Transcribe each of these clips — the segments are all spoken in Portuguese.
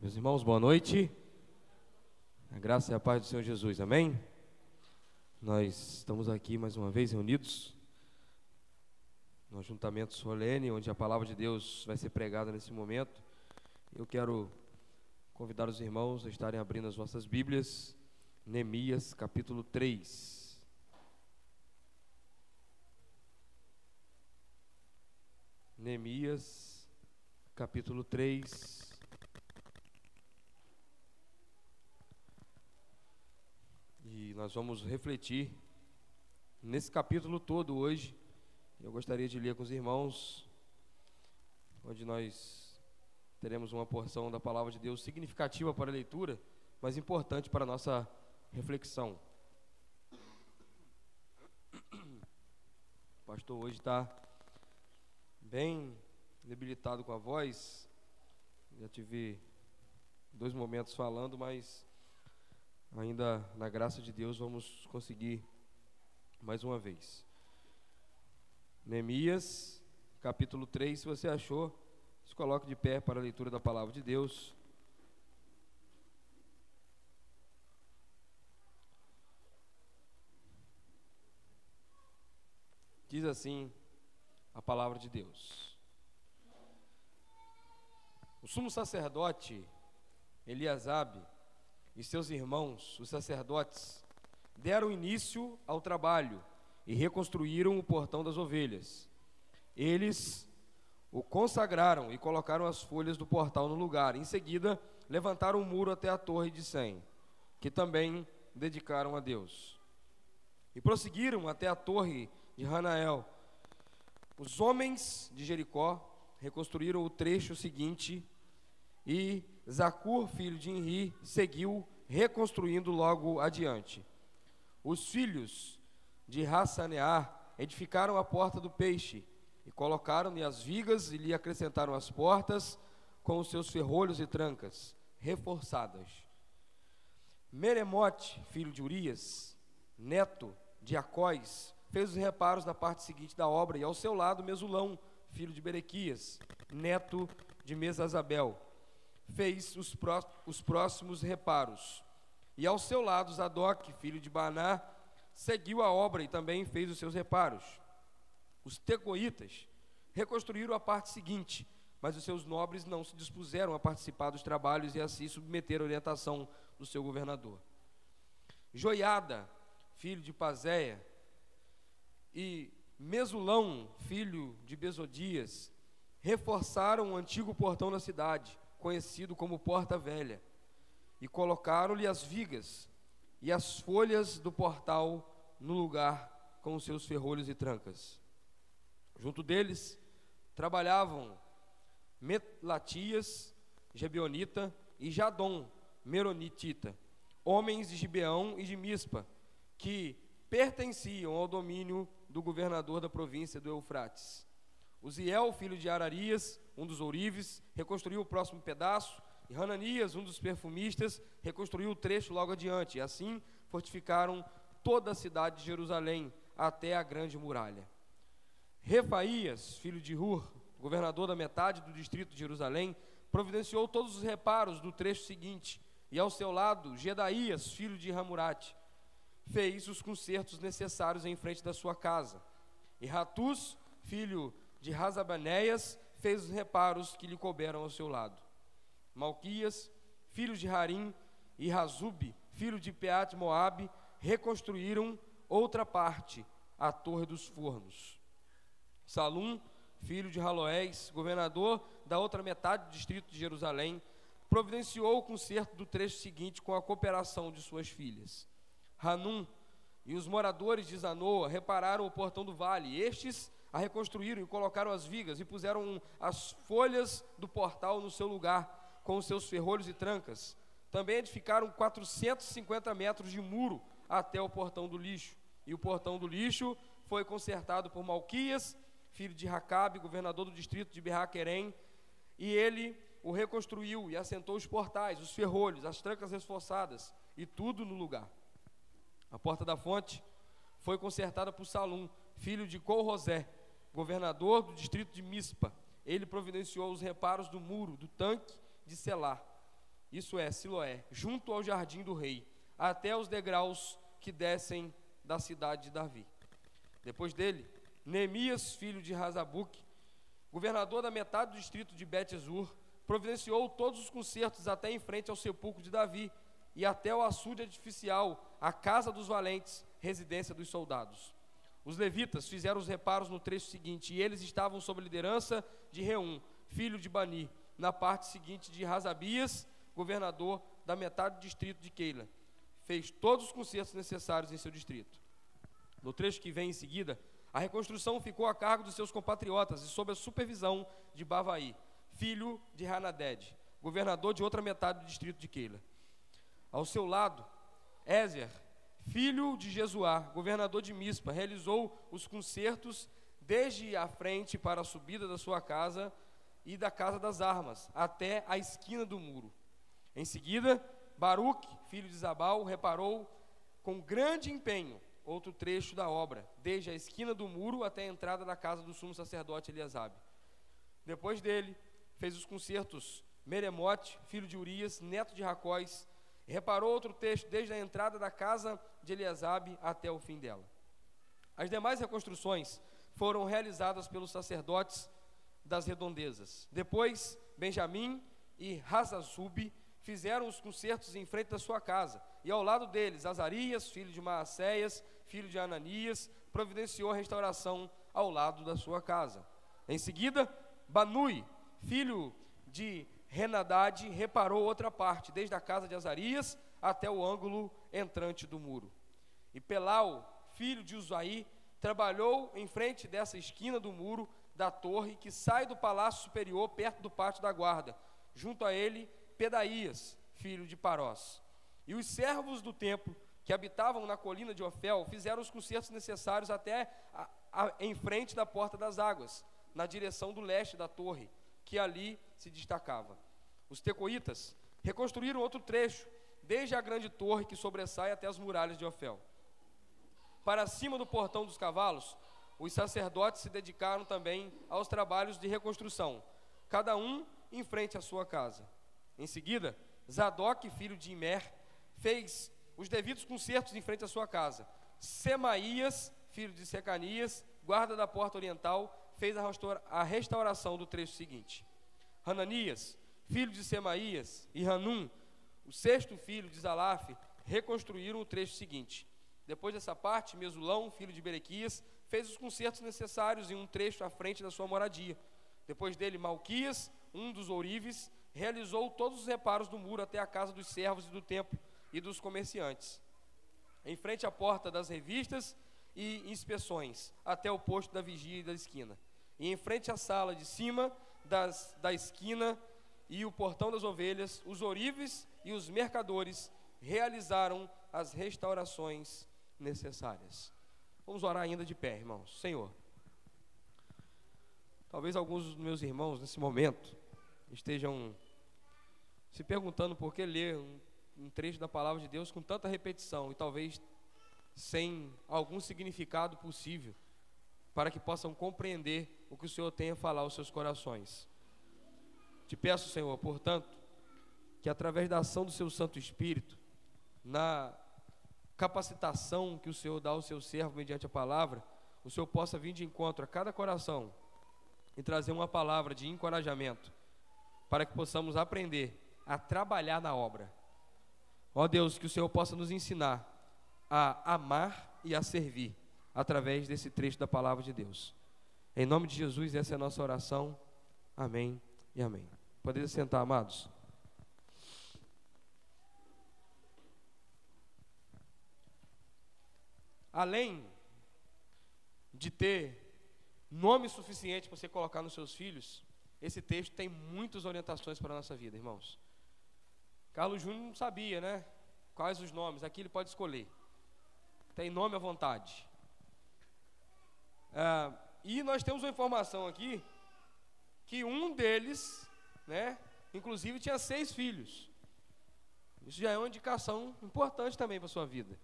Meus irmãos, boa noite. A graça e a paz do Senhor Jesus, amém? Nós estamos aqui mais uma vez reunidos no ajuntamento solene, onde a palavra de Deus vai ser pregada nesse momento. Eu quero convidar os irmãos a estarem abrindo as vossas Bíblias, Neemias capítulo 3. Neemias capítulo 3. E nós vamos refletir nesse capítulo todo hoje. Eu gostaria de ler com os irmãos, onde nós teremos uma porção da palavra de Deus significativa para a leitura, mas importante para a nossa reflexão. O pastor hoje está bem debilitado com a voz. Já tive 2 momentos falando, mas ainda na graça de Deus vamos conseguir mais uma vez. Neemias, capítulo 3, se você achou, se coloque de pé para a leitura da palavra de Deus. Diz assim a palavra de Deus: o sumo sacerdote Eliasabe e seus irmãos, os sacerdotes, deram início ao trabalho e reconstruíram o portão das ovelhas. Eles o consagraram e colocaram as folhas do portal no lugar. Em seguida, levantaram o muro até a torre de Sem, que também dedicaram a Deus. E prosseguiram até a torre de Hanael. Os homens de Jericó reconstruíram o trecho seguinte e Zacur, filho de Enri, seguiu reconstruindo logo adiante. Os filhos de Hassanear edificaram a porta do peixe e colocaram-lhe as vigas e lhe acrescentaram as portas com os seus ferrolhos e trancas reforçadas. Meremote, filho de Urias, neto de Acóis, fez os reparos na parte seguinte da obra, e ao seu lado Mesulão, filho de Berequias, neto de Mesazabel, fez os próximos reparos. E ao seu lado Zadok, filho de Baná, seguiu a obra e também fez os seus reparos. Os tecoitas reconstruíram a parte seguinte, mas os seus nobres não se dispuseram a participar dos trabalhos e assim submeteram a orientação do seu governador. Joiada, filho de Pazéia, e Mesulão, filho de Besodias, reforçaram o antigo portão da cidade, conhecido como Porta Velha, e colocaram-lhe as vigas e as folhas do portal no lugar com os seus ferrolhos e trancas. Junto deles trabalhavam Metlatias, Gebeonita, e Jadom, Meronitita, homens de Gibeão e de Mispa, que pertenciam ao domínio do governador da província do Eufrates. Uziel, filho de Ararias, um dos ourives, reconstruiu o próximo pedaço, e Hananias, um dos perfumistas, reconstruiu o trecho logo adiante, e assim fortificaram toda a cidade de Jerusalém, até a grande muralha. Refaías, filho de Hur, governador da metade do distrito de Jerusalém, providenciou todos os reparos do trecho seguinte, e ao seu lado, Gedaías, filho de Ramurate, fez os consertos necessários em frente da sua casa. E Ratus, filho de Razabanéias, fez os reparos que lhe couberam ao seu lado. Malquias, filho de Harim, e Razube, filho de Peat Moabe, reconstruíram outra parte, a Torre dos Fornos. Salum, filho de Haloés, governador da outra metade do distrito de Jerusalém, providenciou o conserto do trecho seguinte com a cooperação de suas filhas. Hanum e os moradores de Zanoa repararam o portão do vale. Estes a reconstruíram e colocaram as vigas e puseram as folhas do portal no seu lugar, com os seus ferrolhos e trancas. Também edificaram 450 metros de muro até o portão do lixo. E o portão do lixo foi consertado por Malquias, filho de Racabe, governador do distrito de Berraquerem, e ele o reconstruiu e assentou os portais, os ferrolhos, as trancas reforçadas, e tudo no lugar. A porta da fonte foi consertada por Salum, filho de Colrosé, governador do distrito de Mispa. Ele providenciou os reparos do muro, do tanque de Selá. isso é, Siloé, junto ao jardim do rei, até os degraus que descem da cidade de Davi. Depois dele, Neemias, filho de Razabuque, governador da metade do distrito de Bet-Zur, providenciou todos os concertos até em frente ao sepulcro de Davi e até o açude artificial, a casa dos valentes, residência dos soldados. Os levitas fizeram os reparos no trecho seguinte, e eles estavam sob a liderança de Reum, filho de Bani, na parte seguinte de Razabias, governador da metade do distrito de Keila. Fez todos os concertos necessários em seu distrito. No trecho que vem em seguida, a reconstrução ficou a cargo dos seus compatriotas e sob a supervisão de Bavaí, filho de Hanaded, governador de outra metade do distrito de Keila. Ao seu lado, Ézer, filho de Jesuá, governador de Mispa, realizou os concertos desde a frente para a subida da sua casa e da casa das armas, até a esquina do muro. Em seguida, Baruque, filho de Zabal, reparou com grande empenho outro trecho da obra, desde a esquina do muro até a entrada da casa do sumo sacerdote Eliasabe. Depois dele, fez os concertos Meremote, filho de Urias, neto de Racóis, e reparou outro trecho desde a entrada da casa de Eliasabe até o fim dela. As demais reconstruções foram realizadas pelos sacerdotes das redondezas. Depois, Benjamim e Hazazube fizeram os concertos em frente da sua casa, e ao lado deles, Azarias, filho de Maacéias, filho de Ananias, providenciou a restauração ao lado da sua casa. Em seguida, Banui, filho de Renadade, reparou outra parte, desde a casa de Azarias até o ângulo entrante do muro. E Pelau, filho de Uzaí, trabalhou em frente dessa esquina do muro da torre que sai do palácio superior perto do pátio da guarda. Junto a ele, Pedaías, filho de Parós. E os servos do templo que habitavam na colina de Ofel fizeram os concertos necessários até em frente da porta das águas, na direção do leste da torre, que ali se destacava. Os tecoitas reconstruíram outro trecho, desde a grande torre que sobressai até as muralhas de Ofel. Para cima do portão dos cavalos, os sacerdotes se dedicaram também aos trabalhos de reconstrução, cada um em frente à sua casa. Em seguida, Zadok, filho de Imer, fez os devidos concertos em frente à sua casa. Semaías, filho de Secanias, guarda da porta oriental, fez a restauração do trecho seguinte. Hananias, filho de Semaías, e Hanum, o sexto filho de Zalaf, reconstruíram o trecho seguinte. Depois dessa parte, Mesulão, filho de Berequias, fez os concertos necessários em um trecho à frente da sua moradia. Depois dele, Malquias, um dos ourives, realizou todos os reparos do muro até a casa dos servos e do templo e dos comerciantes, em frente à porta das revistas e inspeções, até o posto da vigia e da esquina, e em frente à sala de cima da esquina e o portão das ovelhas, os ourives e os mercadores realizaram as restaurações necessárias. Vamos orar ainda de pé, irmãos. Senhor, talvez alguns dos meus irmãos nesse momento estejam se perguntando por que ler um trecho da palavra de Deus com tanta repetição e talvez sem algum significado possível, para que possam compreender o que o Senhor tem a falar aos seus corações. Te peço, Senhor, portanto, que através da ação do seu Santo Espírito, na capacitação que o Senhor dá ao seu servo mediante a palavra, o Senhor possa vir de encontro a cada coração e trazer uma palavra de encorajamento, para que possamos aprender a trabalhar na obra. Ó Deus, que o Senhor possa nos ensinar a amar e a servir através desse trecho da palavra de Deus. Em nome de Jesus, essa é a nossa oração. Amém e amém. Podem sentar, amados. Além de ter nome suficiente para você colocar nos seus filhos, esse texto tem muitas orientações para a nossa vida, irmãos. Carlos Júnior não sabia, né? Quais os nomes, aqui ele pode escolher. Tem nome à vontade. E nós temos uma informação aqui, que um deles, né, inclusive tinha 6 filhos. Isso já é uma indicação importante também para a sua vida.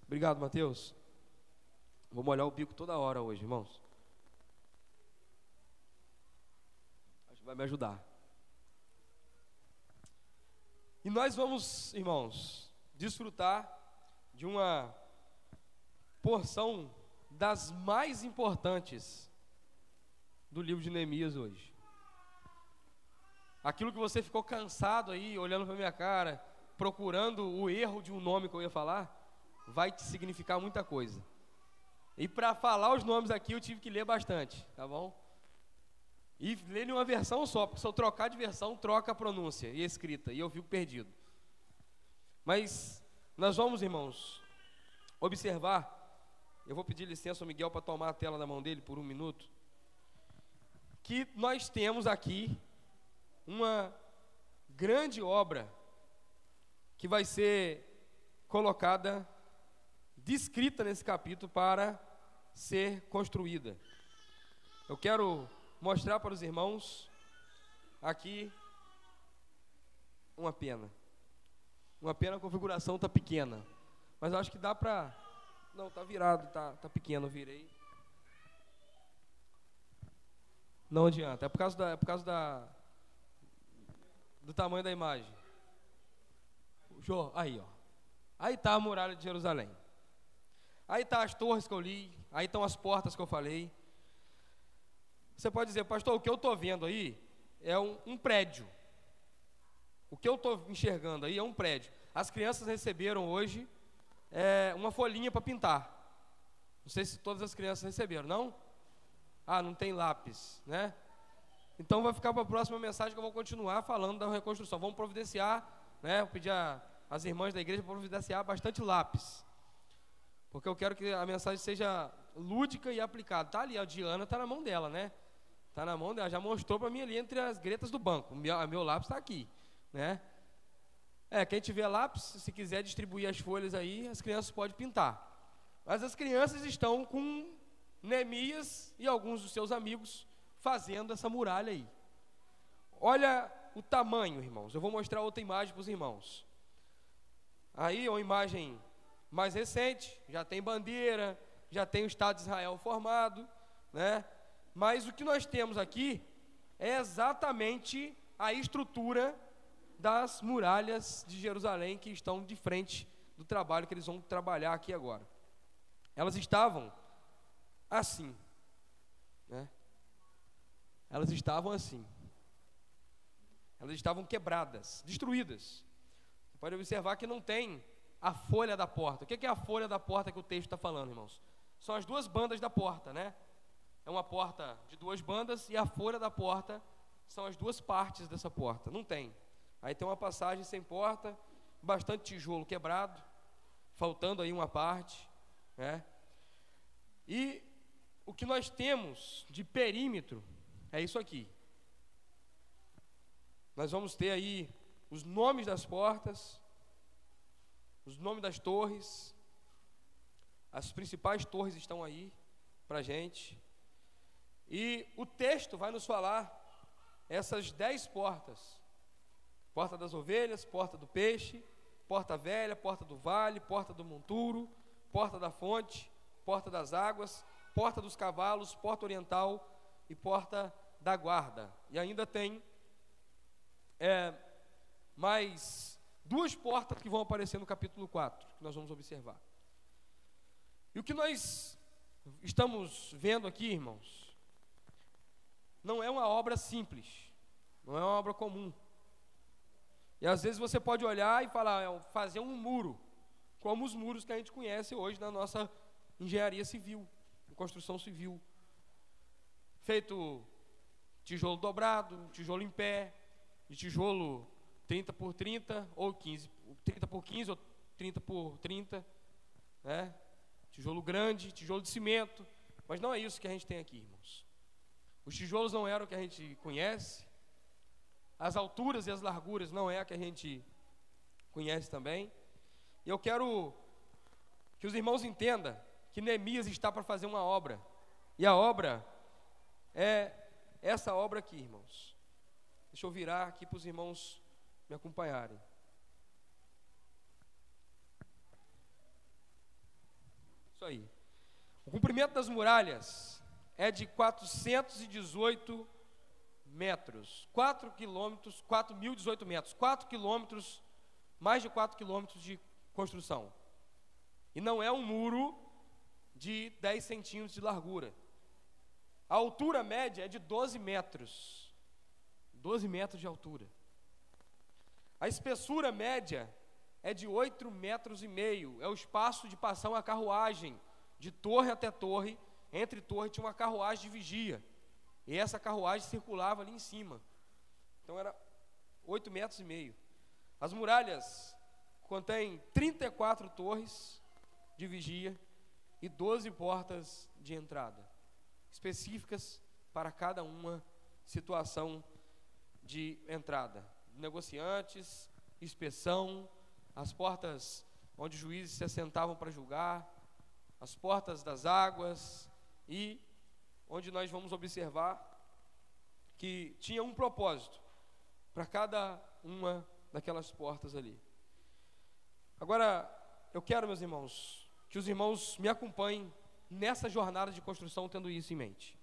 Obrigado, Mateus. Vou molhar o bico toda hora hoje, irmãos. Acho que vai me ajudar. E nós vamos, irmãos, desfrutar de uma porção das mais importantes do livro de Neemias hoje. Aquilo que você ficou cansado aí, olhando para minha cara, procurando o erro de um nome que eu ia falar, vai te significar muita coisa. E para falar os nomes aqui eu tive que ler bastante, tá bom? E ler em uma versão só, porque se eu trocar de versão, troca a pronúncia e a escrita, e eu fico perdido. Mas nós vamos, irmãos, observar. Eu vou pedir licença ao Miguel para tomar a tela da mão dele por um minuto. Que nós temos aqui uma grande obra que vai ser colocada, descrita nesse capítulo para ser construída. Eu quero mostrar para os irmãos aqui uma pena. Uma pena, a configuração está pequena, mas eu acho que dá para... Não, está virado, tá pequeno, eu virei. Não adianta, é por causa do tamanho da imagem. Aí, ó. Aí está a muralha de Jerusalém. Aí está as torres que eu li, aí estão as portas que eu falei. Você pode dizer, pastor, o que eu estou vendo aí é um prédio. O que eu estou enxergando aí é um prédio. As crianças receberam hoje uma folhinha para pintar. Não sei se todas as crianças receberam, não? Ah, não tem lápis, né? Então vai ficar para a próxima mensagem que eu vou continuar falando da reconstrução. Vamos providenciar, né? Vou pedir às irmãs da igreja para providenciar bastante lápis. Porque eu quero que a mensagem seja lúdica e aplicada. Tá ali, a Diana está na mão dela, né? Está na mão dela, já mostrou para mim ali entre as gretas do banco. Meu lápis está aqui, né? Quem tiver lápis, se quiser distribuir as folhas aí, as crianças podem pintar. Mas as crianças estão com Neemias e alguns dos seus amigos fazendo essa muralha aí. Olha o tamanho, irmãos. Eu vou mostrar outra imagem para os irmãos. Aí é uma imagem mais recente, já tem bandeira, já tem o Estado de Israel formado, né? Mas o que nós temos aqui é exatamente a estrutura das muralhas de Jerusalém que estão de frente do trabalho que eles vão trabalhar aqui agora. Elas estavam assim, né? Elas estavam assim. Elas estavam quebradas, destruídas. Você pode observar que não tem a folha da porta. O que é a folha da porta que o texto está falando, irmãos? São as duas bandas da porta, né? É uma porta de duas bandas e a folha da porta são as duas partes dessa porta. Não tem. Aí tem uma passagem sem porta, bastante tijolo quebrado, faltando aí uma parte, né? E o que nós temos de perímetro é isso aqui. Nós vamos ter aí os nomes das portas, os nomes das torres. As principais torres estão aí para a gente. E o texto vai nos falar essas 10 portas. Porta das ovelhas, porta do peixe, porta velha, porta do vale, porta do monturo, porta da fonte, porta das águas, porta dos cavalos, porta oriental e porta da guarda. E ainda tem mais duas portas que vão aparecer no capítulo 4, que nós vamos observar. E o que nós estamos vendo aqui, irmãos, não é uma obra simples, não é uma obra comum. E às vezes você pode olhar e falar, fazer um muro, como os muros que a gente conhece hoje na nossa engenharia civil, em construção civil. Feito tijolo dobrado, tijolo em pé, de tijolo 30 por 30, ou 30 por 15, ou 30 por 30, né? Tijolo grande, tijolo de cimento, mas não é isso que a gente tem aqui, irmãos. Os tijolos não eram o que a gente conhece, as alturas e as larguras não é a que a gente conhece também. E eu quero que os irmãos entendam que Neemias está para fazer uma obra, e a obra é essa obra aqui, irmãos. Deixa eu virar aqui para os irmãos me acompanharem. Isso aí. O comprimento das muralhas é de 418 metros, 4 quilômetros, 4.018 metros, 4 quilômetros mais de 4 quilômetros de construção. E não é um muro de 10 centímetros de largura. A altura média é de 12 metros. 12 metros de altura. A espessura média é de 8,5 metros. É o espaço de passar uma carruagem de torre até torre. Entre torre tinha uma carruagem de vigia. E essa carruagem circulava ali em cima. Então era 8,5 metros. As muralhas contêm 34 torres de vigia e 12 portas de entrada, específicas para cada uma situação de entrada. Negociantes, inspeção, as portas onde os juízes se assentavam para julgar, as portas das águas, e onde nós vamos observar que tinha um propósito para cada uma daquelas portas ali. Agora, eu quero, meus irmãos, que os irmãos me acompanhem nessa jornada de construção, tendo isso em mente.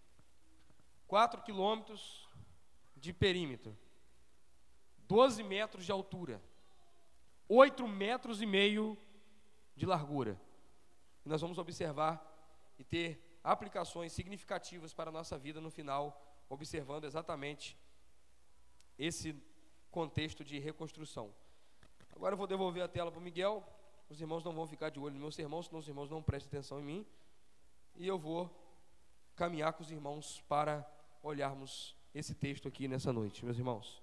4 quilômetros de perímetro, 12 metros de altura, 8,5 metros de largura. E nós vamos observar e ter aplicações significativas para a nossa vida no final, observando exatamente esse contexto de reconstrução. Agora eu vou devolver a tela para o Miguel. Os irmãos não vão ficar de olho no meu sermão, senão os irmãos não prestem atenção em mim. E eu vou caminhar com os irmãos para olharmos esse texto aqui nessa noite, meus irmãos.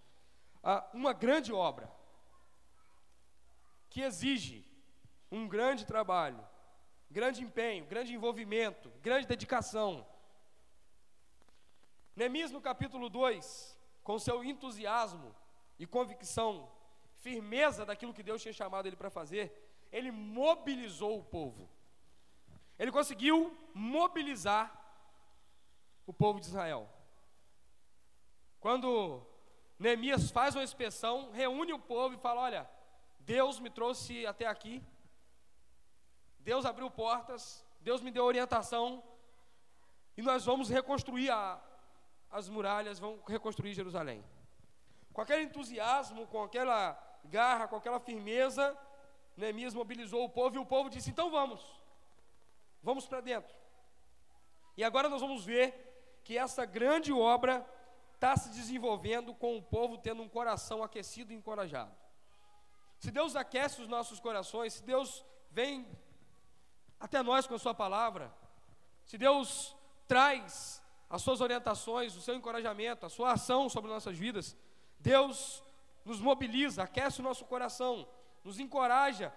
Uma grande obra que exige um grande trabalho, grande empenho, grande envolvimento, grande dedicação. Neemias, no capítulo 2, com seu entusiasmo e convicção, firmeza daquilo que Deus tinha chamado ele para fazer, ele mobilizou o povo. Ele conseguiu mobilizar o povo de Israel. Quando Neemias faz uma inspeção, reúne o povo e fala: olha, Deus me trouxe até aqui, Deus abriu portas, Deus me deu orientação, e nós vamos reconstruir as muralhas, vamos reconstruir Jerusalém. Com aquele entusiasmo, com aquela garra, com aquela firmeza, Neemias mobilizou o povo, e o povo disse: então vamos para dentro. E agora nós vamos ver que essa grande obra está se desenvolvendo com o povo tendo um coração aquecido e encorajado. Se Deus aquece os nossos corações, se Deus vem até nós com a sua palavra, se Deus traz as suas orientações, o seu encorajamento, a sua ação sobre nossas vidas, Deus nos mobiliza, aquece o nosso coração, nos encoraja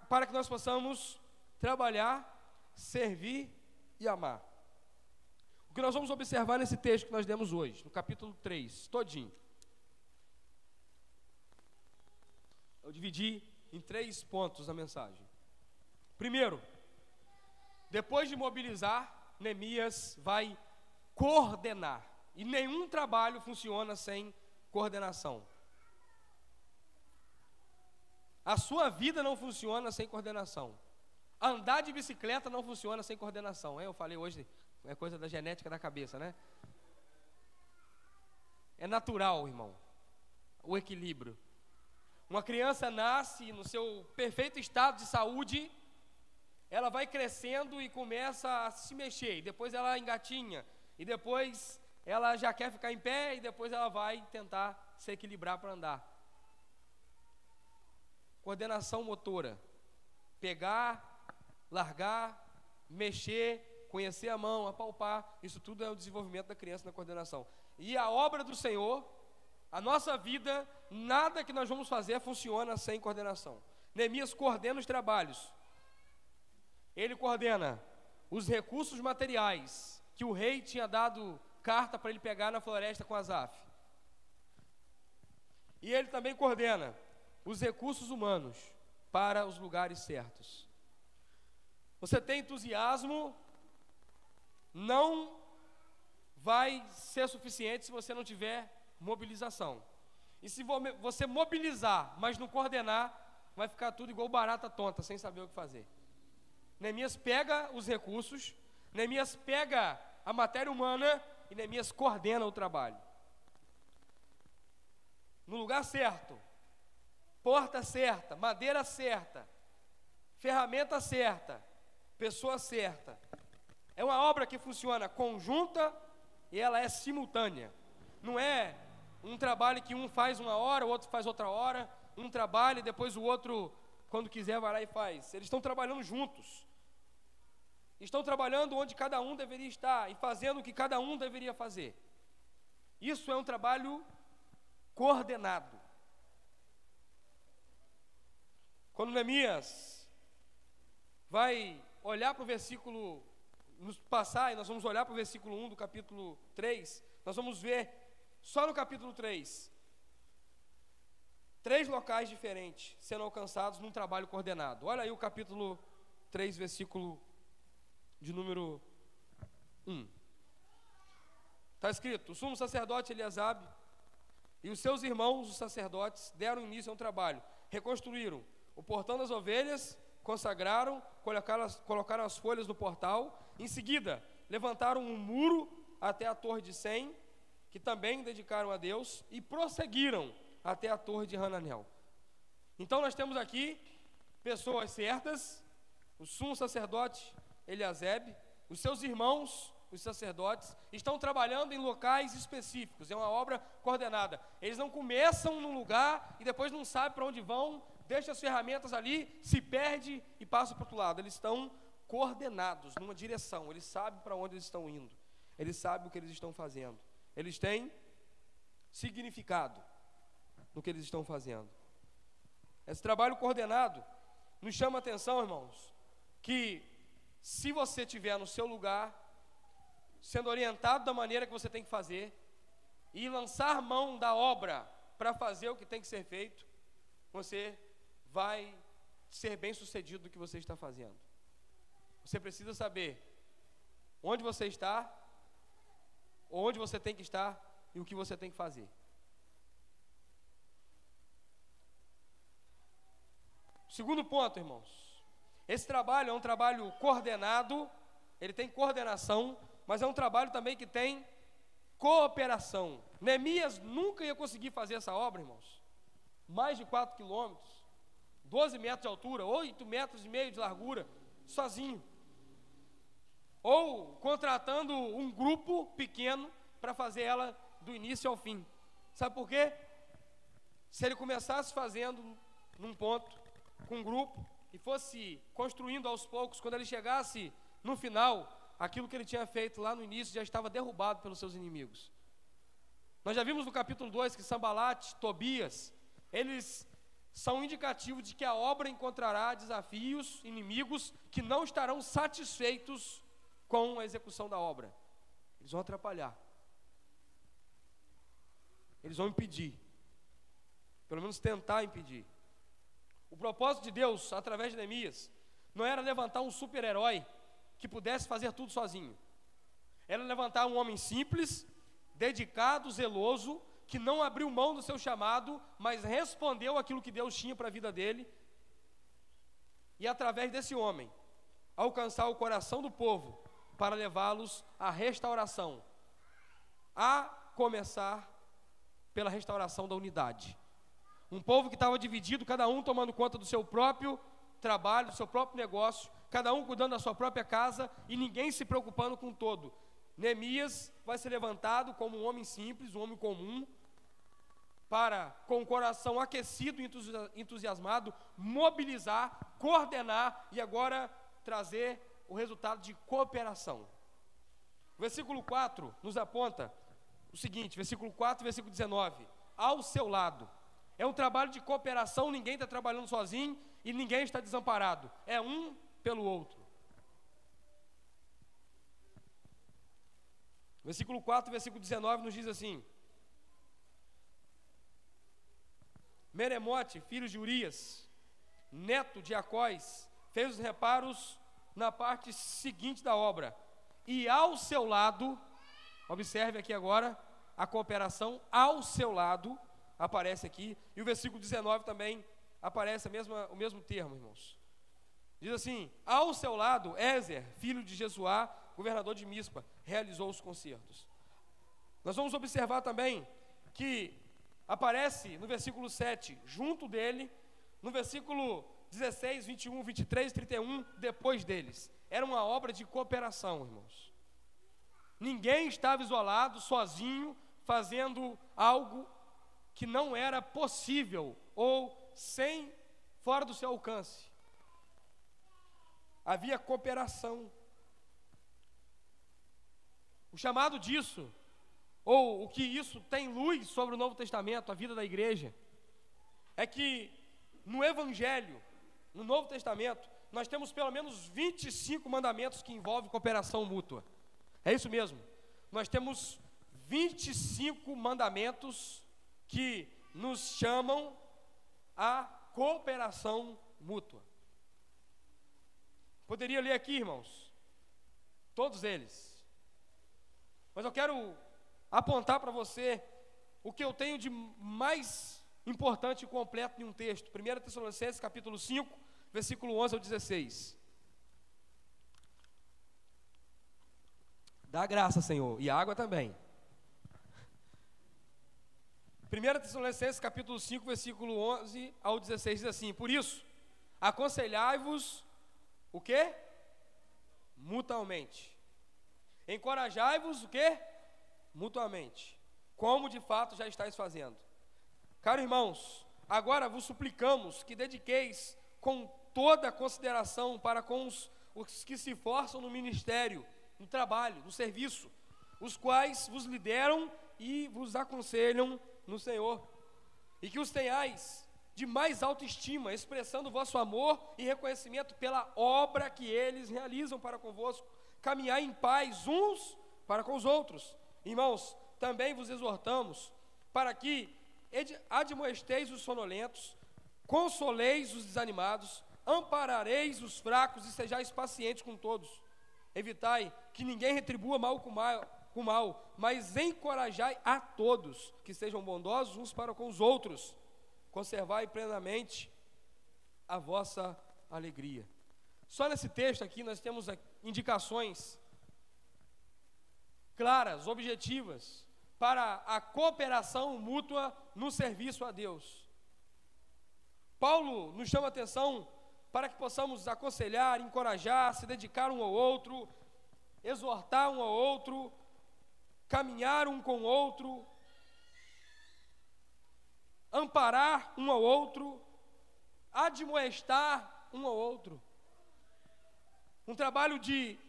para que nós possamos trabalhar, servir e amar. O que nós vamos observar nesse texto que nós demos hoje, no capítulo 3, todinho. Eu dividi em 3 pontos a mensagem. Primeiro, depois de mobilizar, Neemias vai coordenar. E nenhum trabalho funciona sem coordenação. A sua vida não funciona sem coordenação. Andar de bicicleta não funciona sem coordenação. Eu falei hoje, é coisa da genética da cabeça, né? É natural, irmão, o equilíbrio. Uma criança nasce no seu perfeito estado de saúde, ela vai crescendo e começa a se mexer, e depois ela engatinha, e depois ela já quer ficar em pé, e depois ela vai tentar se equilibrar para andar. Coordenação motora, pegar, largar, mexer, conhecer a mão, apalpar, isso tudo é o desenvolvimento da criança na coordenação. E a obra do Senhor, a nossa vida, nada que nós vamos fazer funciona sem coordenação. Neemias coordena os trabalhos. Ele coordena os recursos materiais que o rei tinha dado carta para ele pegar na floresta com Asaf. E ele também coordena os recursos humanos para os lugares certos. Você tem entusiasmo, não vai ser suficiente se você não tiver mobilização. E se você mobilizar, mas não coordenar, vai ficar tudo igual barata tonta, sem saber o que fazer. Neemias pega os recursos, Neemias pega a matéria humana e Neemias coordena o trabalho. No lugar certo, porta certa, madeira certa, ferramenta certa, pessoa certa. É uma obra que funciona conjunta e ela é simultânea. Não é um trabalho que um faz uma hora, o outro faz outra hora, um trabalha e depois o outro, quando quiser, vai lá e faz. Eles estão trabalhando juntos. Estão trabalhando onde cada um deveria estar e fazendo o que cada um deveria fazer. Isso é um trabalho coordenado. Quando Neemias vai olhar para o versículo, nos passar, e nós vamos olhar para o versículo 1 do capítulo 3, nós vamos ver, só no capítulo 3, 3 locais diferentes sendo alcançados num trabalho coordenado. Olha aí o capítulo 3, versículo de número 1. Está escrito: o sumo sacerdote Eliasabe e os seus irmãos, os sacerdotes, deram início a um trabalho. Reconstruíram o portão das ovelhas, consagraram, colocaram as folhas no portal. Em seguida, levantaram um muro até a torre de Sem, que também dedicaram a Deus, e prosseguiram até a torre de Hananel. Então nós temos aqui pessoas certas, o sumo sacerdote Eliasabe, os seus irmãos, os sacerdotes, estão trabalhando em locais específicos. É uma obra coordenada. Eles não começam num lugar e depois não sabem para onde vão, deixam as ferramentas ali, se perde e passam para o outro lado. Eles estão coordenados numa direção. Eles sabem para onde eles estão indo. Eles sabem o que eles estão fazendo. Eles têm significado no que eles estão fazendo. Esse trabalho coordenado nos chama a atenção, irmãos, que se você estiver no seu lugar, sendo orientado da maneira que você tem que fazer, e lançar mão da obra para fazer o que tem que ser feito, você vai ser bem sucedido do que você está fazendo. Você precisa saber onde você está, onde você tem que estar e o que você tem que fazer. Segundo ponto, irmãos, esse trabalho é um trabalho coordenado, ele tem coordenação, mas é um trabalho também que tem cooperação. Neemias nunca ia conseguir fazer essa obra, irmãos. Mais de 4 quilômetros, 12 metros de altura, 8,5 metros de largura, sozinho. Ou contratando um grupo pequeno para fazer ela do início ao fim. Sabe por quê? Se ele começasse fazendo num ponto, com um grupo, e fosse construindo aos poucos, quando ele chegasse no final, aquilo que ele tinha feito lá no início já estava derrubado pelos seus inimigos. Nós já vimos no capítulo 2 que Sambalate, Tobias, eles são indicativos de que a obra encontrará desafios, inimigos que não estarão satisfeitos com a execução da obra. Eles vão atrapalhar. Eles vão impedir. Pelo menos tentar impedir. O propósito de Deus, através de Neemias, não era levantar um super-herói que pudesse fazer tudo sozinho. Era levantar um homem simples, dedicado, zeloso, que não abriu mão do seu chamado, mas respondeu aquilo que Deus tinha para a vida dele. E através desse homem, alcançar o coração do povo para levá-los à restauração. A começar pela restauração da unidade. Um povo que estava dividido, cada um tomando conta do seu próprio trabalho, do seu próprio negócio, cada um cuidando da sua própria casa e ninguém se preocupando com o todo. Neemias vai ser levantado como um homem simples, um homem comum, para, com o coração aquecido e entusiasmado, mobilizar, coordenar e agora trazer o resultado de cooperação. O versículo 4 nos aponta o seguinte, versículo 4 e versículo 19, ao seu lado. É um trabalho de cooperação, ninguém está trabalhando sozinho e ninguém está desamparado. É um pelo outro. Versículo 4, versículo 19 nos diz assim: Meremote, filho de Urias, neto de Acós, fez os reparos na parte seguinte da obra. E ao seu lado, observe aqui agora, a cooperação ao seu lado, aparece aqui, e o versículo 19 também aparece o mesmo termo, irmãos. Diz assim: ao seu lado, Ézer, filho de Jesuá, governador de Mispa, realizou os concertos. Nós vamos observar também que aparece no versículo 7, junto dele, no versículo 16, 21, 23, 31, depois deles. Era uma obra de cooperação, irmãos. Ninguém estava isolado, sozinho, fazendo algo que não era possível ou fora do seu alcance. Havia cooperação. O chamado disso, ou o que isso tem luz sobre o Novo Testamento, a vida da igreja, é que no Evangelho, no Novo Testamento, nós temos pelo menos 25 mandamentos que envolvem cooperação mútua. É isso mesmo. Nós temos 25 mandamentos que nos chamam a cooperação mútua. Poderia ler aqui, irmãos, todos eles. Mas eu quero apontar para você o que eu tenho de mais importante e completo em um texto. 1 Tessalonicenses, capítulo 5, versículo 11 ao 16. Dá graça, Senhor, e água também. 1 Tessalonicenses, capítulo 5, versículo 11 ao 16, diz assim: por isso, aconselhai-vos, o quê? Mutuamente. Encorajai-vos, o quê? Mutuamente. Como de fato já estáis fazendo. Caros irmãos, agora vos suplicamos que dediqueis com toda a consideração para com os que se esforçam no ministério, no trabalho, no serviço, os quais vos lideram e vos aconselham no Senhor, e que os tenhais de mais alta estima, expressando o vosso amor e reconhecimento pela obra que eles realizam para convosco. Caminhai em paz uns para com os outros. Irmãos, também vos exortamos para que admoesteis os sonolentos, consoleis os desanimados, amparareis os fracos e sejais pacientes com todos. Evitai que ninguém retribua mal com mal, mas encorajai a todos que sejam bondosos uns para com os outros. Conservai plenamente a vossa alegria. Só nesse texto aqui nós temos indicações claras, objetivas, para a cooperação mútua no serviço a Deus. Paulo nos chama a atenção para que possamos aconselhar, encorajar, se dedicar um ao outro, exortar um ao outro, caminhar um com o outro, amparar um ao outro, admoestar um ao outro. Um trabalho de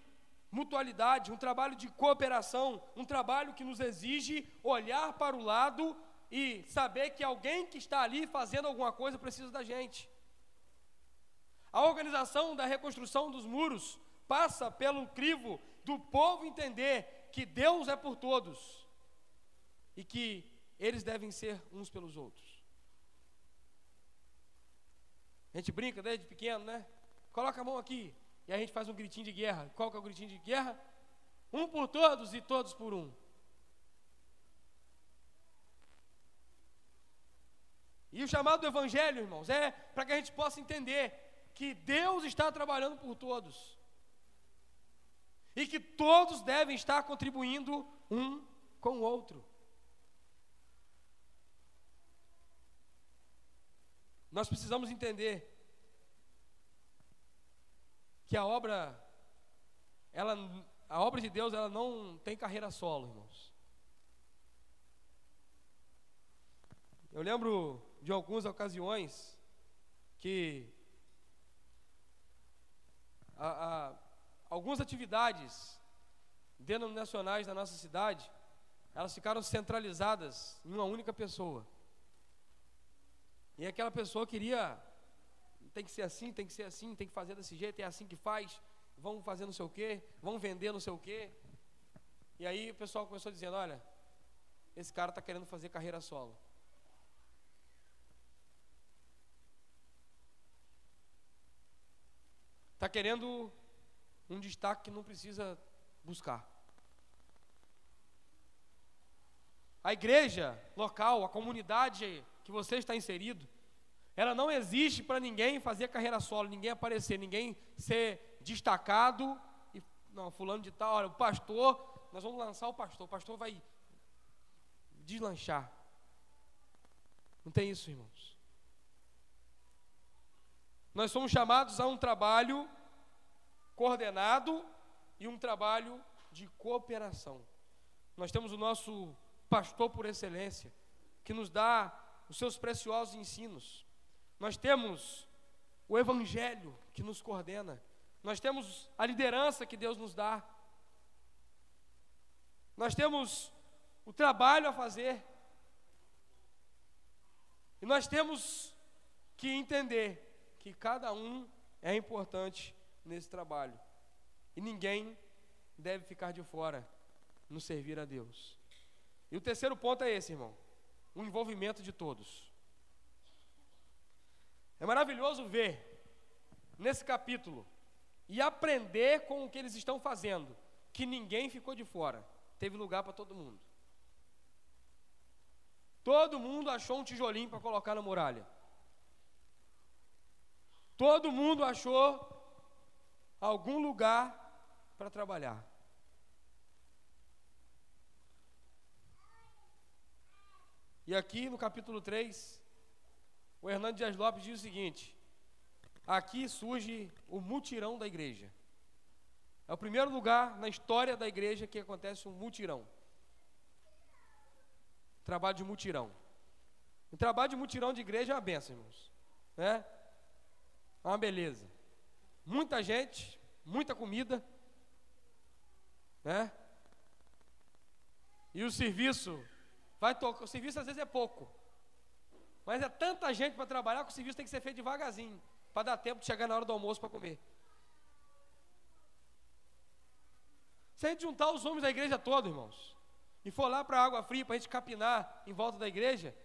mutualidade, um trabalho de cooperação, um trabalho que nos exige olhar para o lado e saber que alguém que está ali fazendo alguma coisa precisa da gente. A organização da reconstrução dos muros passa pelo crivo do povo entender que Deus é por todos e que eles devem ser uns pelos outros. A gente brinca desde pequeno, né? Coloca a mão aqui e a gente faz um gritinho de guerra. Qual que é o gritinho de guerra? Um por todos e todos por um. E o chamado do Evangelho, irmãos, é para que a gente possa entender que Deus está trabalhando por todos e que todos devem estar contribuindo um com o outro. Nós precisamos entender que a obra de Deus, ela não tem carreira solo, irmãos. Eu lembro de algumas ocasiões que algumas atividades denominacionais da nossa cidade, elas ficaram centralizadas em uma única pessoa. E aquela pessoa queria, tem que ser assim, tem que fazer desse jeito, é assim que faz, vamos fazer não sei o quê, vamos vender não sei o quê. E aí o pessoal começou dizendo, olha, esse cara está querendo fazer carreira solo. Está querendo um destaque que não precisa buscar. A igreja local, a comunidade que você está inserido, ela não existe para ninguém fazer carreira solo, ninguém aparecer, ninguém ser destacado. E, não, fulano de tal, olha, o pastor, nós vamos lançar o pastor vai deslanchar. Não tem isso, irmãos. Nós somos chamados a um trabalho coordenado e um trabalho de cooperação. Nós temos o nosso pastor por excelência, que nos dá os seus preciosos ensinos. Nós temos o evangelho que nos coordena. Nós temos a liderança que Deus nos dá. Nós temos o trabalho a fazer. E nós temos que entender que cada um é importante nesse trabalho. E ninguém deve ficar de fora no servir a Deus. E o terceiro ponto é esse, irmão: o envolvimento de todos. É maravilhoso ver nesse capítulo e aprender com o que eles estão fazendo, que ninguém ficou de fora, teve lugar para todo mundo. Todo mundo achou um tijolinho para colocar na muralha. Todo mundo achou algum lugar para trabalhar. E aqui no capítulo 3, o Hernando Dias Lopes diz o seguinte: aqui surge o mutirão da igreja. É o primeiro lugar na história da igreja que acontece um mutirão. Trabalho de mutirão. O trabalho de mutirão de igreja é uma benção, irmãos. É uma beleza. Muita gente, muita comida, né? E o serviço vai tocar. O serviço às vezes é pouco, mas é tanta gente para trabalhar que o serviço tem que ser feito devagarzinho, para dar tempo de chegar na hora do almoço para comer. Se a gente juntar os homens da igreja toda, irmãos, e for lá para a água fria para a gente capinar em volta da igreja,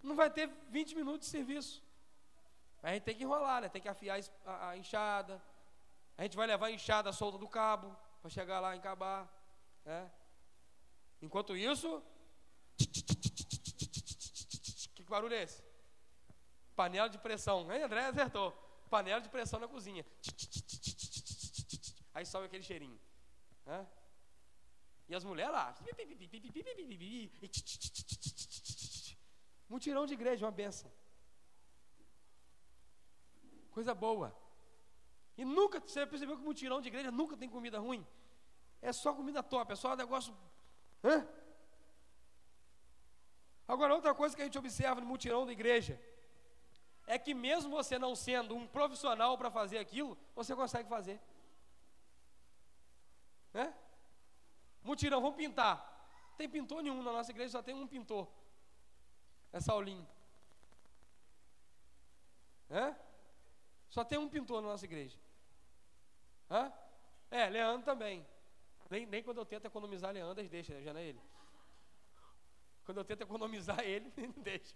não vai ter 20 minutos de serviço. A gente tem que enrolar, né? Tem que afiar a enxada. A gente vai levar a enxada solta do cabo para chegar lá e acabar, né? Enquanto isso, que barulho é esse? Panela de pressão. Hein, André acertou. Panela de pressão na cozinha. Aí sobe aquele cheirinho, né? E as mulheres lá. Mutirão de igreja, uma benção. Coisa boa. E nunca, você percebeu que mutirão de igreja nunca tem comida ruim? É só comida top, é só um negócio. Hã? Agora, outra coisa que a gente observa no mutirão da igreja é que mesmo você não sendo um profissional para fazer aquilo, você consegue fazer. Né? Mutirão, vamos pintar. Não tem pintor nenhum na nossa igreja, só tem um pintor. É Saulinho. Hã? Só tem um pintor na nossa igreja. Hã? É, Leandro também. Nem quando eu tento economizar Leandro, eles deixam, já não é ele. Quando eu tento economizar ele, não deixa.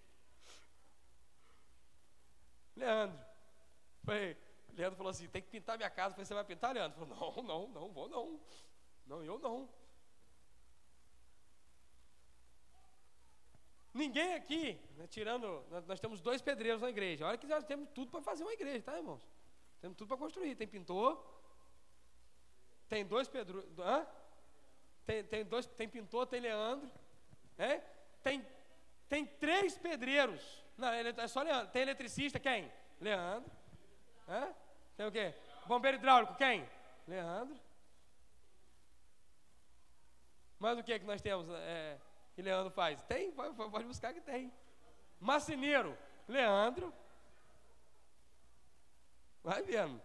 Leandro falou assim: tem que pintar minha casa. Eu falei: você vai pintar, Leandro? Ele falou: não, vou não. Não, eu não. Ninguém aqui, né, tirando, nós temos 2 pedreiros na igreja. Olha que nós temos tudo para fazer uma igreja, tá, irmãos? Temos tudo para construir. Tem pintor, tem 2 pedreiros, tem pintor, tem Leandro, né? Tem 3 pedreiros. Não, é só Leandro. Tem eletricista, quem? Leandro. Tem o quê? Bombeiro hidráulico, quem? Leandro. Mas o que nós temos que Leandro faz? Tem, pode buscar que tem. Marceneiro, Leandro. Vai vendo.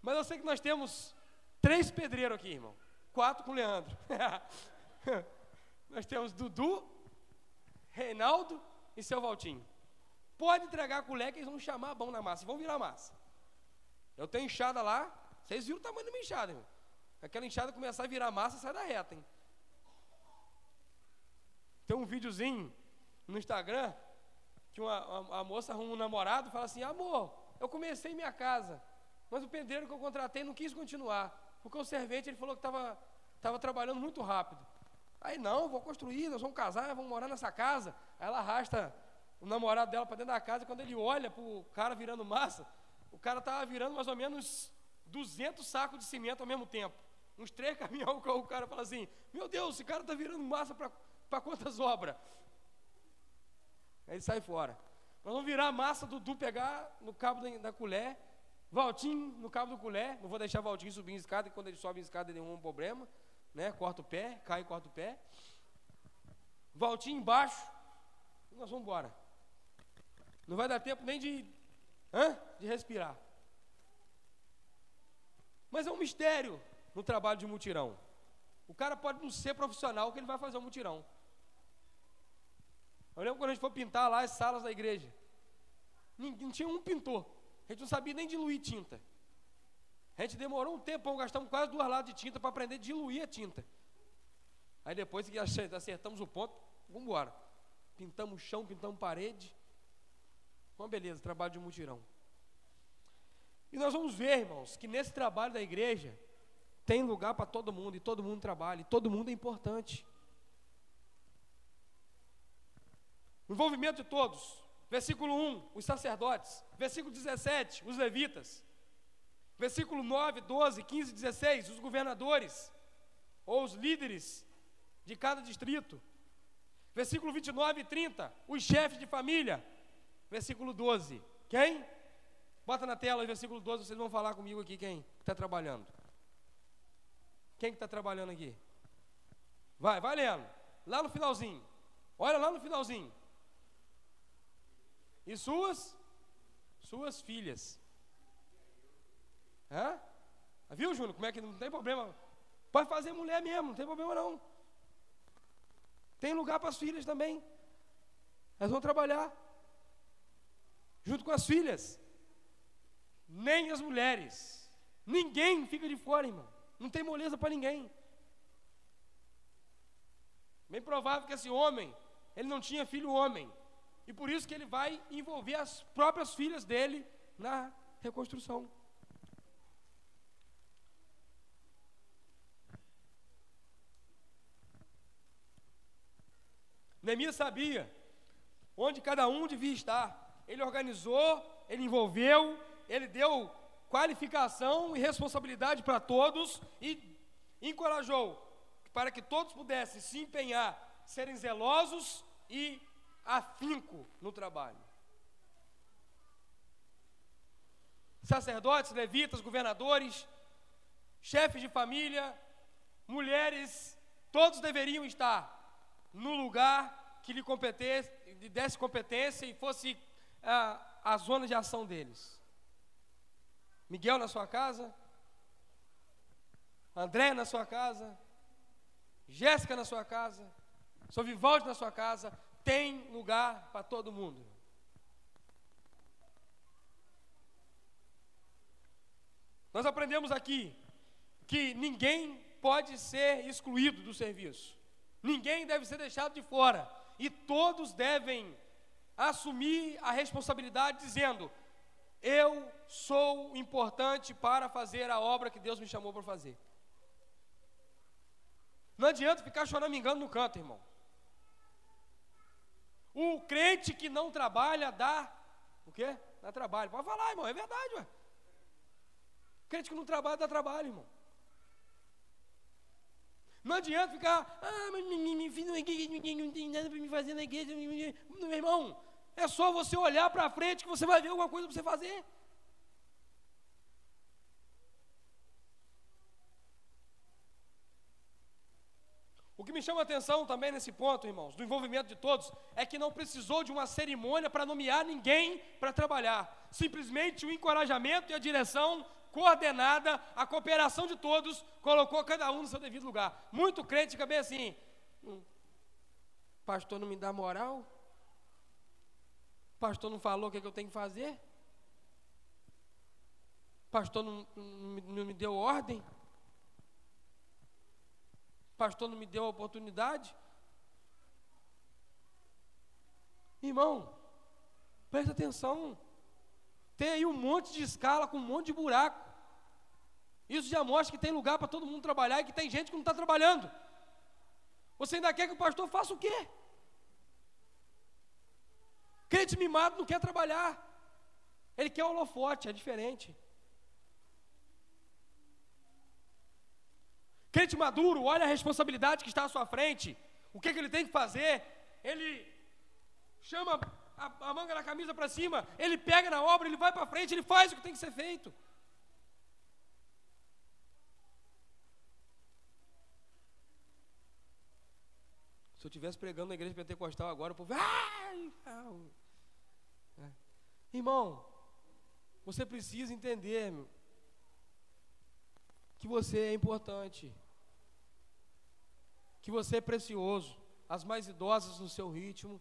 Mas eu sei que nós temos 3 pedreiros aqui, irmão. 4 com Leandro. Nós temos Dudu, Reinaldo e seu Valtinho. Pode entregar a colher que eles vão chamar a mão na massa, vão virar massa. Eu tenho enxada lá, vocês viram o tamanho da minha enxada, irmão. Aquela enxada começar a virar massa, sai da reta, hein? Tem um videozinho no Instagram que a moça arruma um namorado e fala assim: amor, eu comecei minha casa, mas o pedreiro que eu contratei não quis continuar, porque o servente ele falou que estava trabalhando muito rápido. Aí, não, vou construir, nós vamos casar, vamos morar nessa casa. Aí ela arrasta o namorado dela para dentro da casa, e quando ele olha para o cara virando massa, o cara estava virando mais ou menos 200 sacos de cimento ao mesmo tempo. Uns 3 caminhões, o cara fala assim: meu Deus, esse cara está virando massa para quantas obras? Aí ele sai fora. Nós vamos virar a massa, Dudu pegar no cabo da colher, Valtinho no cabo do colher. Não vou deixar Valtinho subir em escada, e quando ele sobe em escada ele tem um problema, né? Corta o pé, cai e corta o pé. Valtinho embaixo, e nós vamos embora. Não vai dar tempo nem de respirar. Mas é um mistério no trabalho de mutirão. O cara pode não ser profissional, que ele vai fazer um mutirão. Eu lembro quando a gente foi pintar lá as salas da igreja. Não tinha um pintor. A gente não sabia nem diluir tinta. A gente demorou um tempão, gastamos quase 2 latas de tinta para aprender a diluir a tinta. Aí depois que acertamos o ponto, vamos embora. Pintamos o chão, pintamos parede. Uma beleza, trabalho de mutirão. E nós vamos ver, irmãos, que nesse trabalho da igreja tem lugar para todo mundo, e todo mundo trabalha, e todo mundo é importante. O envolvimento de todos. Versículo 1, os sacerdotes. Versículo 17, os levitas. Versículo 9, 12, 15, 16, os governadores, ou os líderes de cada distrito. Versículo 29 e 30, os chefes de família. Versículo 12, quem? Bota na tela o versículo 12, vocês vão falar comigo aqui quem está trabalhando. Quem que está trabalhando aqui? Vai lendo. Lá no finalzinho. Olha lá no finalzinho. E suas filhas. Viu, Júnior? Como é que não tem problema? Pode fazer mulher mesmo, não tem problema não. Tem lugar para as filhas também. Elas vão trabalhar junto com as filhas. Nem as mulheres. Ninguém fica de fora, irmão. Não tem moleza para ninguém. Bem provável que esse homem, ele não tinha filho homem. E por isso que ele vai envolver as próprias filhas dele na reconstrução. Neemias sabia onde cada um devia estar. Ele organizou, ele envolveu, ele deu qualificação e responsabilidade para todos e encorajou para que todos pudessem se empenhar, serem zelosos e afinco no trabalho. Sacerdotes, levitas, governadores, chefes de família, mulheres, todos deveriam estar no lugar que lhe desse competência e fosse a zona de ação deles. Miguel na sua casa, André na sua casa, Jéssica na sua casa, São Vivaldi na sua casa, tem lugar para todo mundo. Nós aprendemos aqui que ninguém pode ser excluído do serviço. Ninguém deve ser deixado de fora. E todos devem assumir a responsabilidade dizendo: eu sou importante para fazer a obra que Deus me chamou para fazer. Não adianta ficar choramingando no canto, irmão. O crente que não trabalha dá o quê? Dá trabalho. Pode falar, irmão, é verdade, ué. Crente que não trabalha dá trabalho, irmão. Não adianta ficar, mas me fiz na igreja, não tem nada para me fazer na igreja. Meu irmão, é só você olhar para frente que você vai ver alguma coisa para você fazer. O que me chama a atenção também nesse ponto, irmãos, do envolvimento de todos, é que não precisou de uma cerimônia para nomear ninguém para trabalhar. Simplesmente o encorajamento e a direção coordenada, a cooperação de todos, colocou cada um no seu devido lugar. Muito crente fica bem assim, pastor não me dá moral, pastor não falou o que eu tenho que fazer, pastor não me deu ordem, pastor não me deu a oportunidade. Irmão, presta atenção. Tem aí um monte de escala com um monte de buraco. Isso já mostra que tem lugar para todo mundo trabalhar e que tem gente que não está trabalhando. Você ainda quer que o pastor faça o quê? Crente mimado não quer trabalhar. Ele quer holofote, é diferente. Crente maduro, olha a responsabilidade que está à sua frente. O que ele tem que fazer? Ele chama a manga da camisa para cima, ele pega na obra, ele vai para frente, ele faz o que tem que ser feito. Se eu estivesse pregando na igreja pentecostal agora, o povo... Irmão, você precisa entender que você é importante, que você é precioso. As mais idosas no seu ritmo,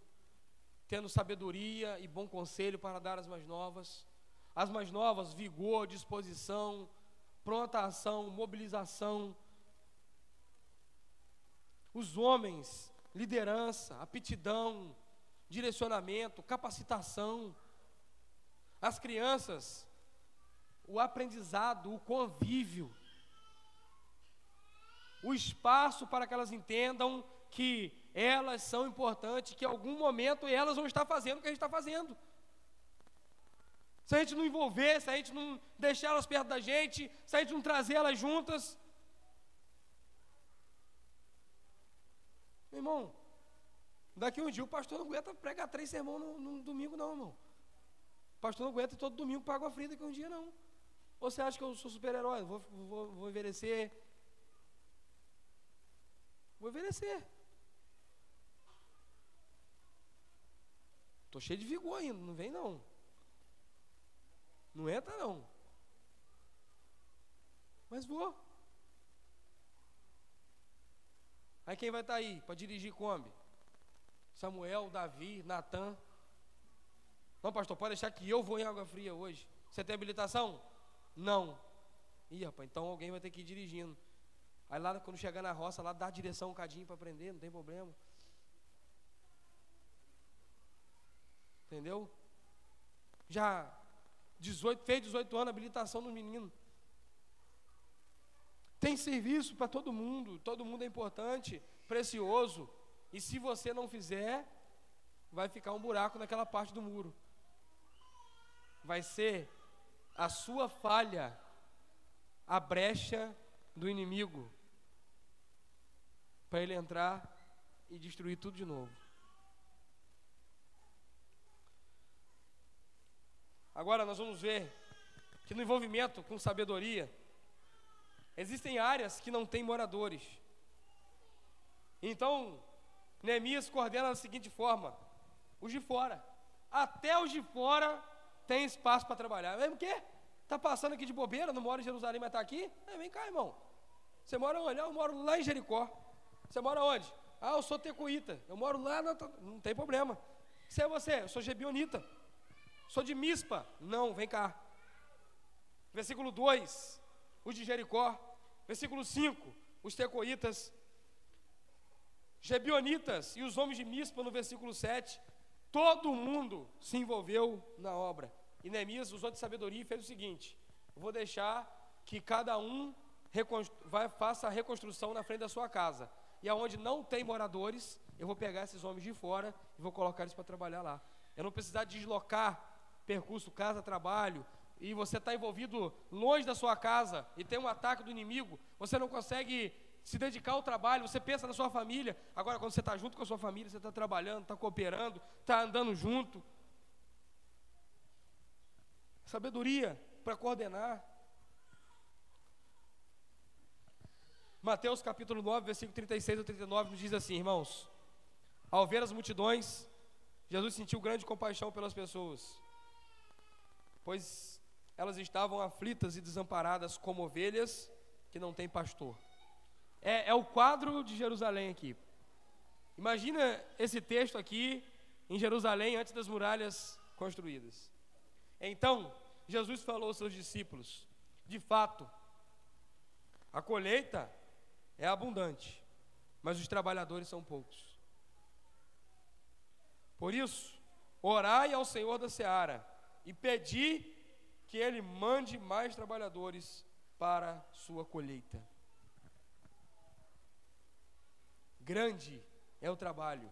tendo sabedoria e bom conselho para dar às mais novas. As mais novas, vigor, disposição, pronta ação, mobilização. Os homens, liderança, aptidão, direcionamento, capacitação. As crianças, o aprendizado, o convívio, o espaço para que elas entendam que elas são importantes, que em algum momento elas vão estar fazendo o que a gente está fazendo. Se a gente não envolver, se a gente não deixar elas perto da gente, se a gente não trazer elas juntas. Meu irmão, daqui um dia o pastor não aguenta pregar 3 sermões no domingo não, irmão. O pastor não aguenta todo domingo para água fria daqui um dia não. Ou você acha que eu sou super-herói? Vou envelhecer. Vou envelhecer. Estou cheio de vigor ainda, não vem não. Não entra não. Mas vou. Aí quem vai estar aí para dirigir Kombi? Samuel, Davi, Natan. Não, pastor, pode deixar que eu vou em água fria hoje. Você tem habilitação? Não. Ih, rapaz, então alguém vai ter que ir dirigindo. Aí lá, quando chegar na roça, lá dá a direção um cadinho para aprender, não tem problema. Entendeu? Já fez 18 anos, habilitação no menino. Tem serviço para todo mundo é importante, precioso. E se você não fizer, vai ficar um buraco naquela parte do muro. Vai ser a sua falha, a brecha do inimigo, para ele entrar e destruir tudo de novo. Agora nós vamos ver que no envolvimento com sabedoria, existem áreas que não têm moradores. Então, Neemias coordena da seguinte forma: os de fora, até os de fora tem espaço para trabalhar. Mesmo que está passando aqui de bobeira, não mora em Jerusalém, mas está aqui? Vem cá, irmão. Você mora onde? Eu moro lá em Jericó. Você mora onde? Eu sou tecoíta, eu moro lá, não tem problema. Se é você, eu sou gebionita. Sou de Mispa. Não, vem cá. Versículo 2, os de Jericó. Versículo 5, os tecoítas. Gebionitas e os homens de Mispa, no versículo 7. Todo mundo se envolveu na obra. E Neemias usou de sabedoria e fez o seguinte: eu vou deixar que cada um faça a reconstrução na frente da sua casa. E aonde não tem moradores, eu vou pegar esses homens de fora e vou colocar eles para trabalhar lá. Eu não precisar deslocar percurso casa-trabalho, e você está envolvido longe da sua casa, e tem um ataque do inimigo, você não consegue se dedicar ao trabalho, você pensa na sua família. Agora, quando você está junto com a sua família, você está trabalhando, está cooperando, está andando junto. Sabedoria para coordenar. Mateus capítulo 9, versículo 36 a 39, nos diz assim, irmãos: ao ver as multidões, Jesus sentiu grande compaixão pelas pessoas, pois elas estavam aflitas e desamparadas como ovelhas que não têm pastor. É o quadro de Jerusalém aqui. Imagina esse texto aqui em Jerusalém antes das muralhas construídas. Então, Jesus falou aos seus discípulos: de fato, a colheita é abundante, mas os trabalhadores são poucos. Por isso, orai ao Senhor da seara e pedi que Ele mande mais trabalhadores para sua colheita. Grande é o trabalho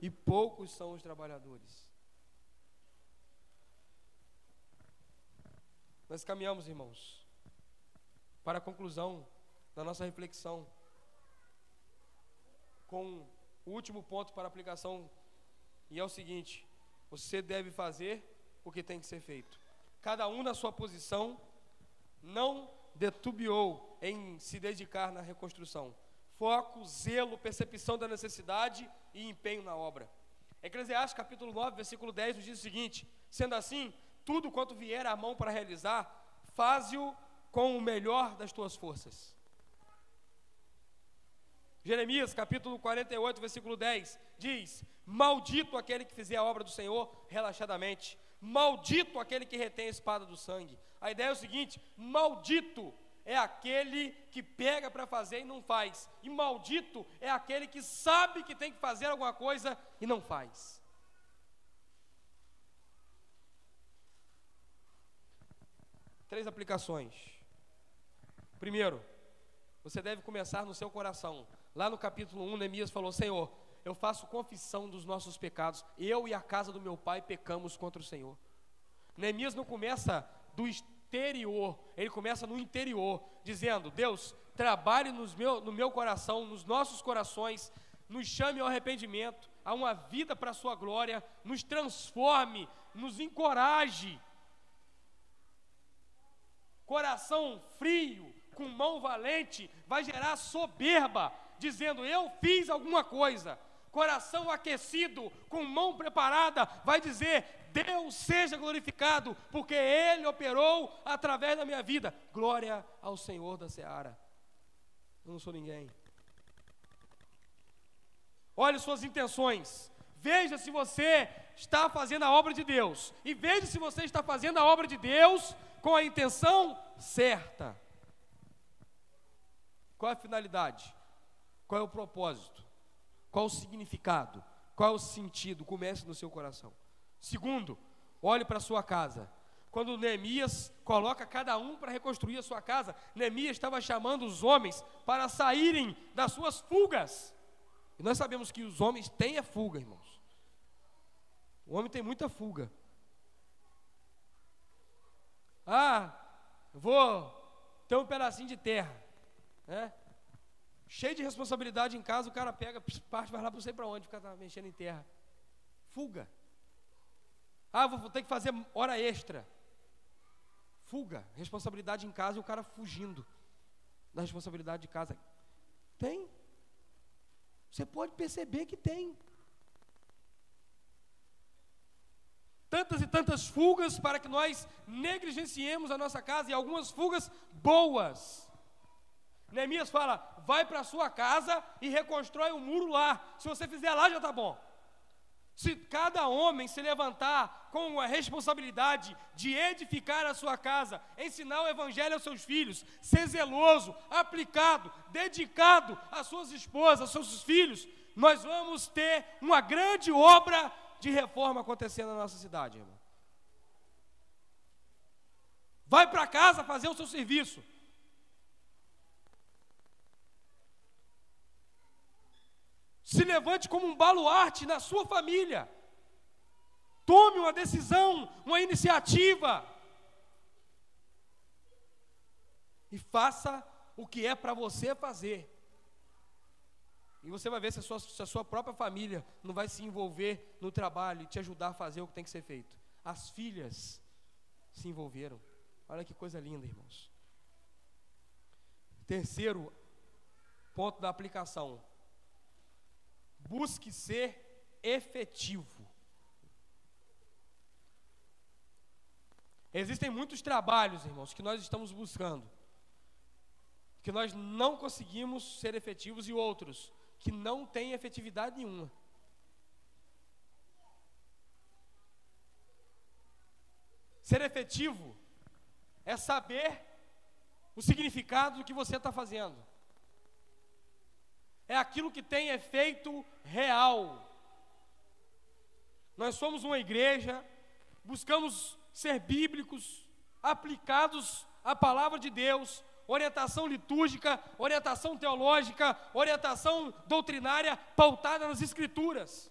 e poucos são os trabalhadores. Nós caminhamos, irmãos, para a conclusão da nossa reflexão com o último ponto para aplicação, e é o seguinte: Você deve fazer o que tem que ser feito. Cada um na sua posição não detubiou em se dedicar na reconstrução. Foco, zelo, percepção da necessidade e empenho na obra. Eclesiastes capítulo 9, versículo 10 nos diz o seguinte: sendo assim, tudo quanto vier à mão para realizar, faze-o com o melhor das tuas forças. Jeremias capítulo 48, versículo 10 diz: maldito aquele que fizer a obra do Senhor relaxadamente, maldito aquele que retém a espada do sangue. A ideia é o seguinte: maldito é aquele que pega para fazer e não faz, e maldito é aquele que sabe que tem que fazer alguma coisa e não faz. Três aplicações. Primeiro, você deve começar no seu coração. Lá no capítulo 1, Neemias falou: Senhor, eu faço confissão dos nossos pecados, eu e a casa do meu pai pecamos contra o Senhor. Neemias não começa do exterior, ele começa no interior, dizendo: Deus, trabalhe no meu coração, nos nossos corações, nos chame ao arrependimento, a uma vida para a sua glória, nos transforme, nos encoraje. Coração frio, com mão valente, vai gerar soberba, dizendo: eu fiz alguma coisa. Coração aquecido, com mão preparada, vai dizer: Deus seja glorificado, porque Ele operou através da minha vida. Glória ao Senhor da seara. Eu não sou ninguém. Olhe suas intenções, veja se você está fazendo a obra de Deus, e veja se você está fazendo a obra de Deus com a intenção certa. Qual é a finalidade? Qual é o propósito? Qual o significado? Qual é o sentido? Comece no seu coração. Segundo, olhe para a sua casa. Quando Neemias coloca cada um para reconstruir a sua casa, Neemias estava chamando os homens para saírem das suas fugas. E nós sabemos que os homens têm a fuga, irmãos. O homem tem muita fuga. Vou ter um pedacinho de terra, né? Cheio de responsabilidade em casa, o cara pega, parte, vai lá para não sei para onde, fica mexendo em terra. Fuga. Vou ter que fazer hora extra. Fuga. Responsabilidade em casa e o cara fugindo da responsabilidade de casa. Tem. Você pode perceber que tem. Tantas e tantas fugas para que nós negligenciemos a nossa casa, e algumas fugas boas. Neemias fala: vai para a sua casa e reconstrói o muro lá. Se você fizer lá, já está bom. Se cada homem se levantar com a responsabilidade de edificar a sua casa, ensinar o evangelho aos seus filhos, ser zeloso, aplicado, dedicado às suas esposas, aos seus filhos, nós vamos ter uma grande obra de reforma acontecendo na nossa cidade, irmão. Vai para casa fazer o seu serviço. Se levante como um baluarte na sua família. Tome uma decisão, uma iniciativa. E faça o que é para você fazer. E você vai ver se a sua própria família não vai se envolver no trabalho e te ajudar a fazer o que tem que ser feito. As filhas se envolveram. Olha que coisa linda, irmãos. Terceiro ponto da aplicação: busque ser efetivo. Existem muitos trabalhos, irmãos, que nós estamos buscando, que nós não conseguimos ser efetivos, e outros que não têm efetividade nenhuma. Ser efetivo é saber o significado do que você está fazendo. É aquilo que tem efeito real. Nós somos uma igreja, buscamos ser bíblicos, aplicados à palavra de Deus, orientação litúrgica, orientação teológica, orientação doutrinária pautada nas Escrituras.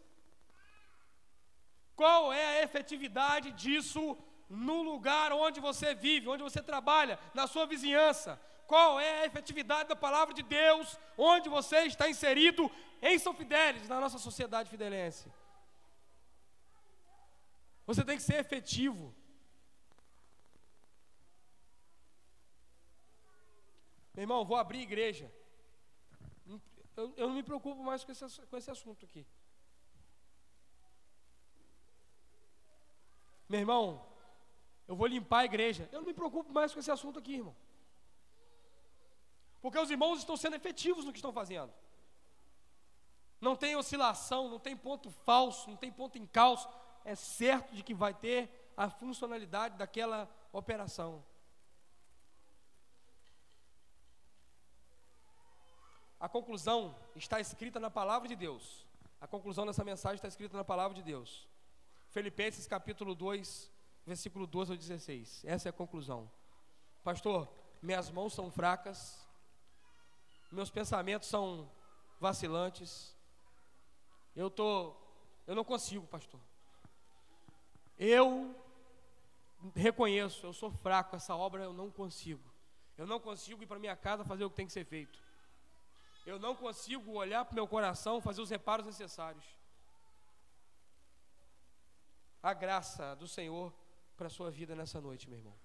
Qual é a efetividade disso no lugar onde você vive, onde você trabalha, na sua vizinhança? Qual é a efetividade da palavra de Deus onde você está inserido em São Fidélis, na nossa sociedade fidelense? Você tem que ser efetivo. Meu irmão, vou abrir igreja. Eu não me preocupo mais com esse assunto aqui. Meu irmão, eu vou limpar a igreja. Eu não me preocupo mais com esse assunto aqui, irmão. Porque os irmãos estão sendo efetivos no que estão fazendo. Não tem oscilação, não tem ponto falso, não tem ponto encalço. É certo de que vai ter a funcionalidade daquela operação. A conclusão está escrita na palavra de Deus. A conclusão dessa mensagem está escrita na palavra de Deus. Filipenses capítulo 2, versículo 12 ao 16. Essa é a conclusão. Pastor, minhas mãos são fracas, meus pensamentos são vacilantes. Eu não consigo, pastor. Eu reconheço, eu sou fraco, essa obra eu não consigo. Eu não consigo ir para minha casa fazer o que tem que ser feito. Eu não consigo olhar para o meu coração, fazer os reparos necessários. A graça do Senhor para a sua vida nessa noite, meu irmão.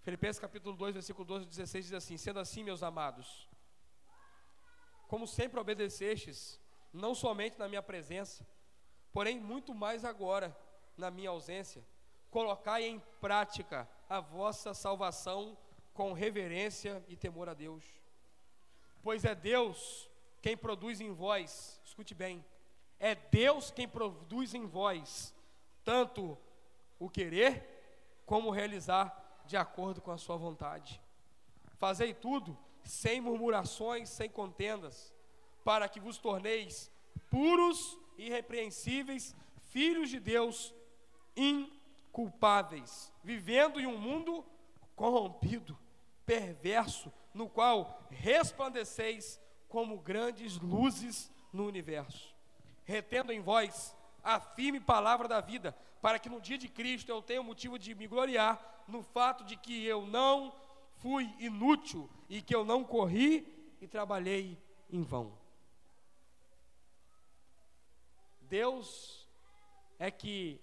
Filipenses capítulo 2, versículo 12 e 16 diz assim: sendo assim, meus amados, como sempre obedecestes, não somente na minha presença, porém muito mais agora, na minha ausência, colocai em prática a vossa salvação com reverência e temor a Deus. Pois é Deus quem produz em vós, escute bem, é Deus quem produz em vós, tanto o querer, como o realizar, de acordo com a sua vontade. Fazei tudo sem murmurações, sem contendas, para que vos torneis puros e irrepreensíveis, filhos de Deus, inculpáveis, vivendo em um mundo corrompido, perverso, no qual resplandeceis como grandes luzes no universo, retendo em vós a firme palavra da vida, para que no dia de Cristo eu tenha motivo de me gloriar no fato de que eu não fui inútil e que eu não corri e trabalhei em vão. Deus é que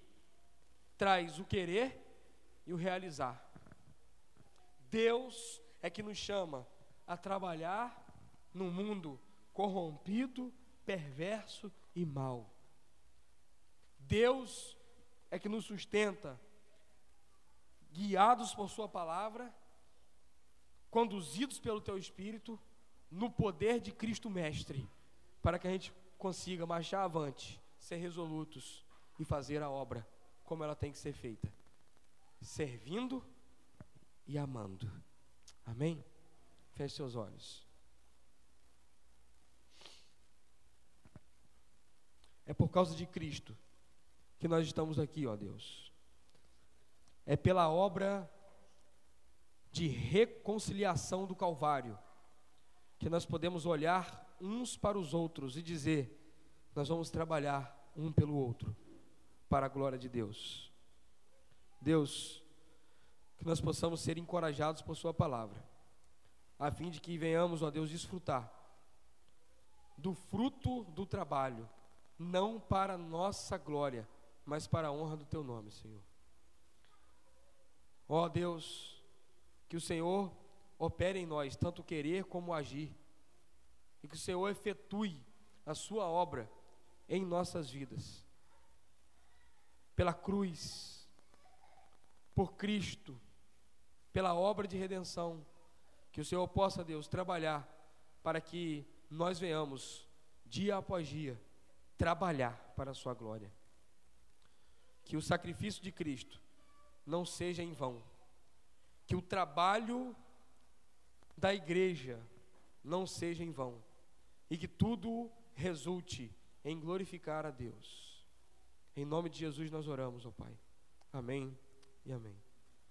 traz o querer e o realizar. Deus é que nos chama a trabalhar num mundo corrompido, perverso e mau. Deus é que nos sustenta, guiados por sua palavra, conduzidos pelo teu Espírito, no poder de Cristo Mestre, para que a gente consiga marchar avante, ser resolutos e fazer a obra como ela tem que ser feita, servindo e amando. Amém? Feche seus olhos. É por causa de Cristo que nós estamos aqui, ó Deus. É pela obra de reconciliação do Calvário que nós podemos olhar uns para os outros e dizer: nós vamos trabalhar um pelo outro para a glória de Deus. Deus, que nós possamos ser encorajados por sua palavra, a fim de que venhamos, ó Deus, desfrutar do fruto do trabalho, não para nossa glória, mas para a honra do teu nome, Senhor. Ó Deus, que o Senhor opere em nós, tanto querer como agir, e que o Senhor efetue a sua obra em nossas vidas, pela cruz, por Cristo, pela obra de redenção, que o Senhor possa, Deus, trabalhar para que nós venhamos, dia após dia, trabalhar para a sua glória. Que o sacrifício de Cristo não seja em vão, que o trabalho da igreja não seja em vão, e que tudo resulte em glorificar a Deus. Em nome de Jesus nós oramos, ó Pai. Amém e amém.